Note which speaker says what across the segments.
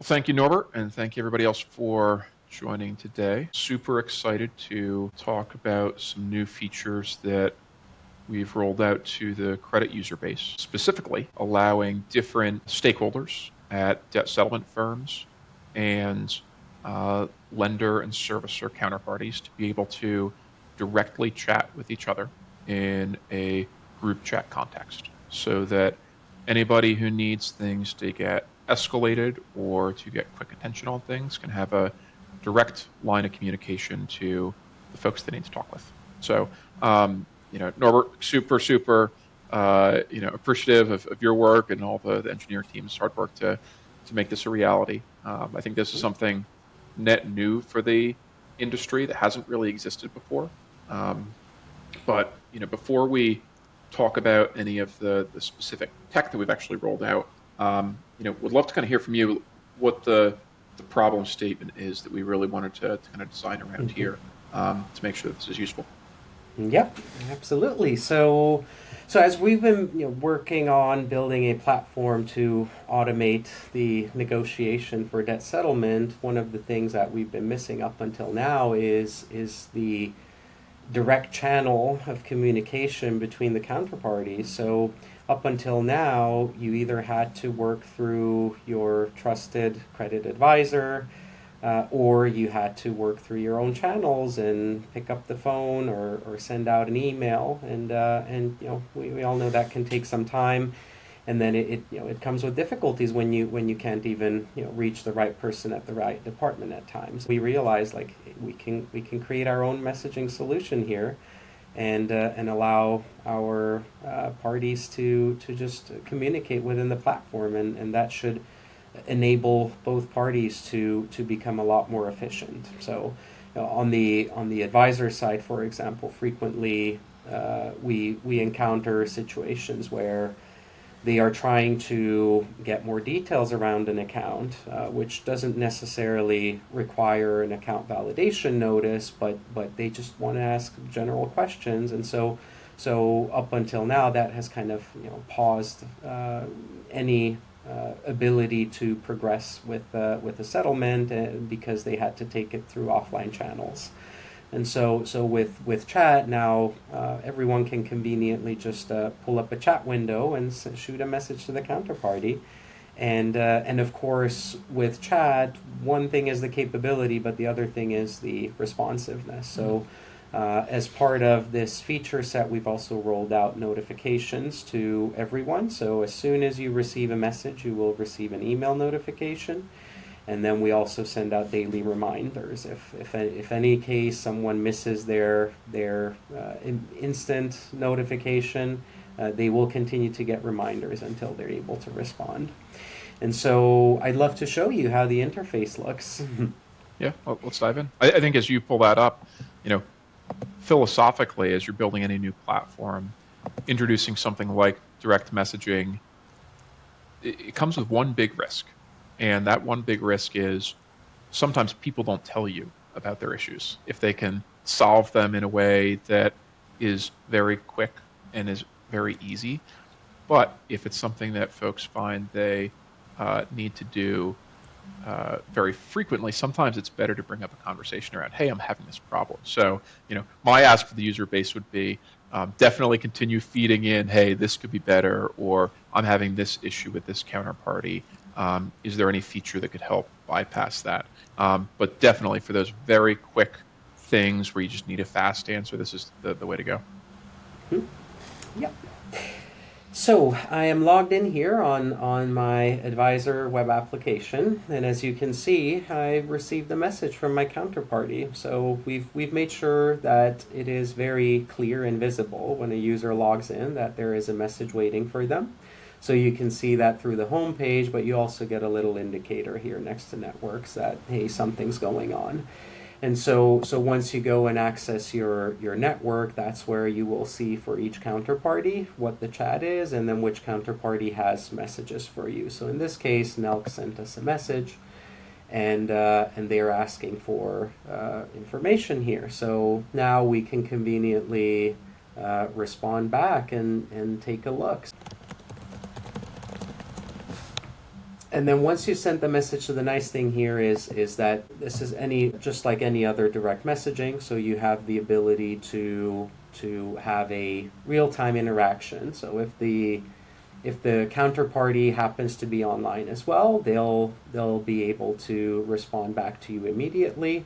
Speaker 1: Well, thank you, Norbert, and thank you everybody else for joining today. Super excited to talk about some new features that we've rolled out to the Kredit user base, specifically allowing different stakeholders at debt settlement firms and lender and servicer counterparties to be able to directly chat with each other in a group chat context so that anybody who needs things to get escalated or to get quick attention on things can have a direct line of communication to the folks they need to talk with. So, Norbert, super, appreciative of your work and all the engineer team's hard work to make this a reality. I think this is something net new for the industry that hasn't really existed before. But before we talk about any of the specific tech that we've actually rolled out, would love to kind of hear from you what the problem statement is that we really wanted to kind of design around here to make sure that this is useful.
Speaker 2: Yep, absolutely. So as we've been working on building a platform to automate the negotiation for debt settlement, one of the things that we've been missing up until now is the direct channel of communication between the counterparties. So up until now, you either had to work through your trusted credit advisor, or you had to work through your own channels and pick up the phone or send out an email, and we all know that can take some time, and then it comes with difficulties when you can't even reach the right person at the right department at times. We realized like we can create our own messaging solution here, and allow our parties to just communicate within the platform, and that should enable both parties to become a lot more efficient. So on the advisor side, for example, frequently we encounter situations where they are trying to get more details around an account, which doesn't necessarily require an account validation notice, but they just want to ask general questions. And so up until now, that has kind of paused any ability to progress with the settlement, because they had to take it through offline channels. And so with chat now, everyone can conveniently just pull up a chat window and shoot a message to the counterparty. And of course, with chat, one thing is the capability, but the other thing is the responsiveness. So as part of this feature set, we've also rolled out notifications to everyone. So as soon as you receive a message, you will receive an email notification. And then we also send out daily reminders. If any case someone misses their instant notification, they will continue to get reminders until they're able to respond. And so I'd love to show you how the interface looks.
Speaker 1: Yeah, well, let's dive in. I think as you pull that up, philosophically, as you're building any new platform, introducing something like direct messaging, it comes with one big risk. And that one big risk is sometimes people don't tell you about their issues. If they can solve them in a way that is very quick and is very easy. But if it's something that folks find they need to do very frequently, sometimes it's better to bring up a conversation around, hey, I'm having this problem. So, my ask for the user base would be definitely continue feeding in, hey, this could be better, or I'm having this issue with this counterparty. Is there any feature that could help bypass that? But definitely for those very quick things where you just need a fast answer, this is the way to go.
Speaker 2: Yep. So I am logged in here on my advisor web application, and as you can see, I received a message from my counterparty. So we've made sure that it is very clear and visible when a user logs in that there is a message waiting for them. So you can see that through the home page, but you also get a little indicator here next to networks that, hey, something's going on. And so once you go and access your network, that's where you will see for each counterparty what the chat is, and then which counterparty has messages for you. So in this case, Nelk sent us a message, and they're asking for information here. So now we can conveniently respond back and take a look. And then once you send the message, so the nice thing here is that this is just like any other direct messaging. So you have the ability to have a real time interaction. So if the counterparty happens to be online as well, they'll be able to respond back to you immediately.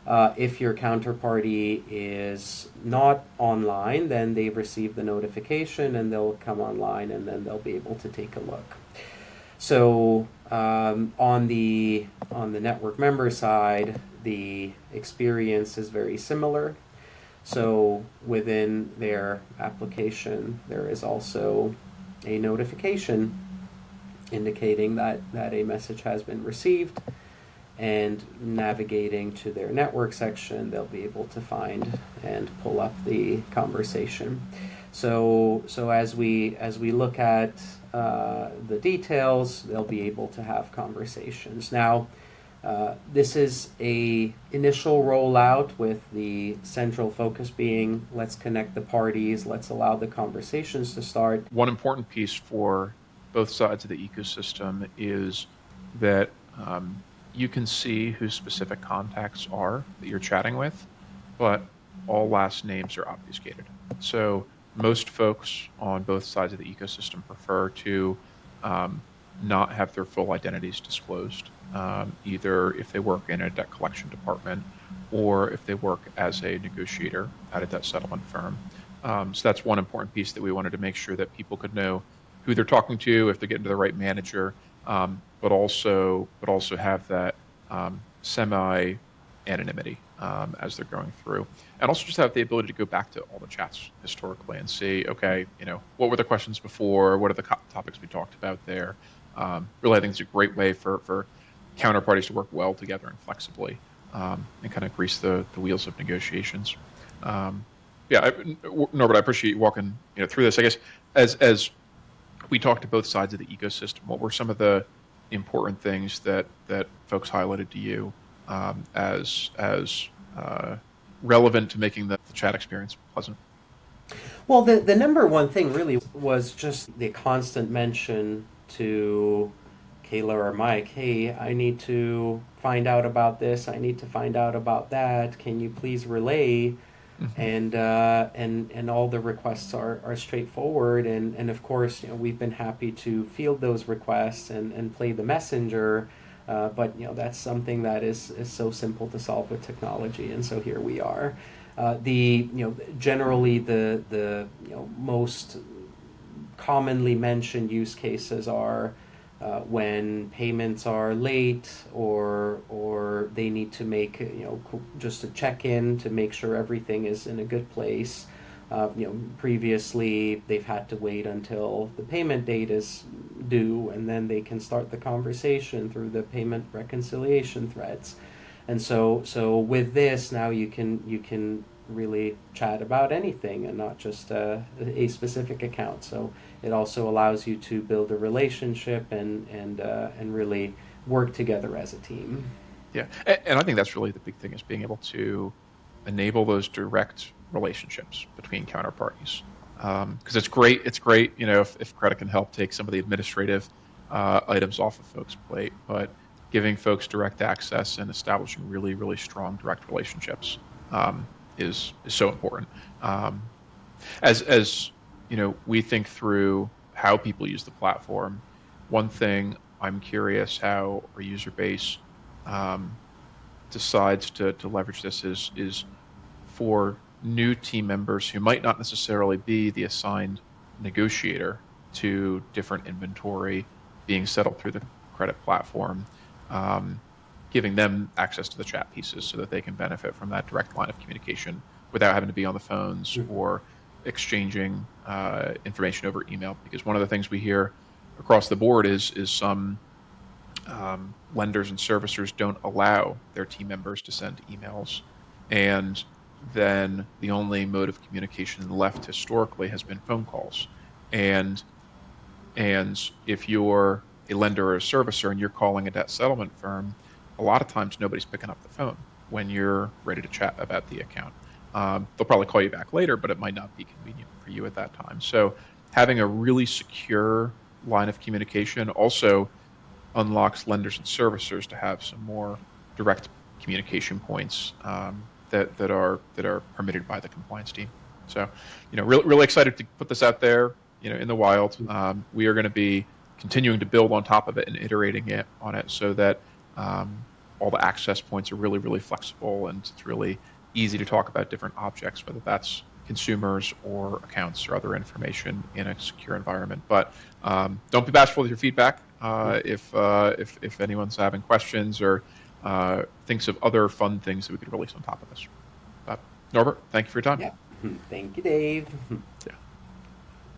Speaker 2: If your counterparty is not online, then they receive the notification and they'll come online and then they'll be able to take a look. So on the network member side, the experience is very similar. So within their application, there is also a notification indicating that a message has been received, and navigating to their network section, they'll be able to find and pull up the conversation. So as we look at the details, they'll be able to have conversations. Now, this is a initial rollout with the central focus being let's connect the parties, let's allow the conversations to start.
Speaker 1: One important piece for both sides of the ecosystem is that you can see who specific contacts are that you're chatting with, but all last names are obfuscated. So most folks on both sides of the ecosystem prefer to not have their full identities disclosed, either if they work in a debt collection department or if they work as a negotiator at a debt settlement firm. So that's one important piece that we wanted to make sure that people could know who they're talking to, if they're getting to the right manager, but also have that semi-anonymity as they're going through, and also just have the ability to go back to all the chats historically and see, okay, what were the questions before? What are the topics we talked about there? Really, I think it's a great way for counterparties to work well together and flexibly, and kind of grease the wheels of negotiations. Norbert, I appreciate you walking through this. I guess as we talked to both sides of the ecosystem, what were some of the important things that folks highlighted to you as relevant to making the chat experience pleasant?
Speaker 2: Well, the number one thing really was just the constant mention to Kayla or Mike, hey, I need to find out about this, I need to find out about that, can you please relay? Mm-hmm. And all the requests are straightforward, and of course we've been happy to field those requests and play the messenger, but that's something that is so simple to solve with technology, and so here we are. Generally the most commonly mentioned use cases are when payments are late, or they need to make just a check-in to make sure everything is in a good place. Previously they've had to wait until the payment date is due, and then they can start the conversation through the payment reconciliation threads. And so with this, now you can really chat about anything and not just a specific account. So it also allows you to build a relationship and really work together as a team.
Speaker 1: Yeah, and I think that's really the big thing, is being able to enable those direct relationships between counterparties. Because it's great, if Kredit can help take some of the administrative items off of folks' plate, but giving folks direct access and establishing really, really strong direct relationships is so important. As we think through how people use the platform, one thing I'm curious how our user base decides to leverage this is for new team members who might not necessarily be the assigned negotiator to different inventory being settled through the Kredit platform, giving them access to the chat pieces so that they can benefit from that direct line of communication without having to be on the phones or exchanging information over email. Because one of the things we hear across the board is some lenders and servicers don't allow their team members to send emails, and then the only mode of communication left historically has been phone calls. And if you're a lender or a servicer and you're calling a debt settlement firm, a lot of times nobody's picking up the phone when you're ready to chat about the account. They'll probably call you back later, but it might not be convenient for you at that time. So having a really secure line of communication, also unlocks lenders and servicers to have some more direct communication points that are permitted by the compliance team. So, really excited to put this out there, in the wild. We are going to be continuing to build on top of it and iterating on it so that all the access points are really, really flexible, and it's really easy to talk about different objects, whether that's consumers or accounts or other information in a secure environment. But don't be bashful with your feedback. If anyone's having questions or thinks of other fun things that we could release on top of this. Norbert, thank you for your time.
Speaker 2: Yeah. Thank you, Dave.
Speaker 1: Yeah.